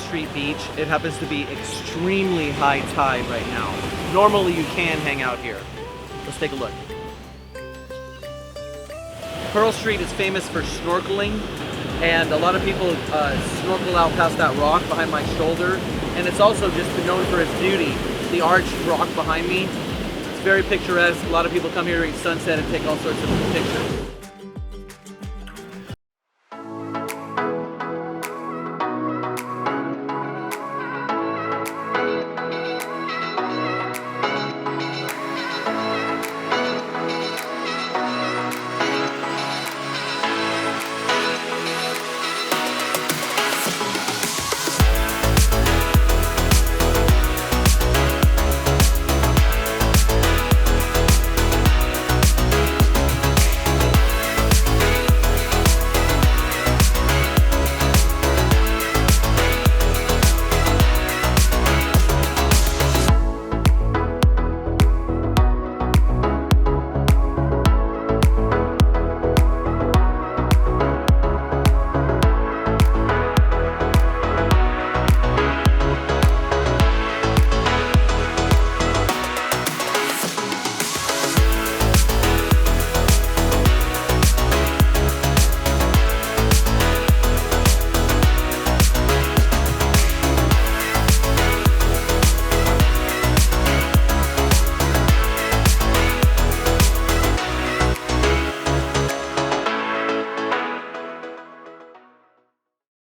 Street Beach. It happens to be extremely high tide right now. Normally you can hang out here. Let's take a look. Pearl Street is famous for snorkeling, and a lot of people snorkel out past that rock behind my shoulder, and it's also just known for its beauty. The arched rock behind me, it's very picturesque. A lot of people come here during sunset and take all sorts of pictures.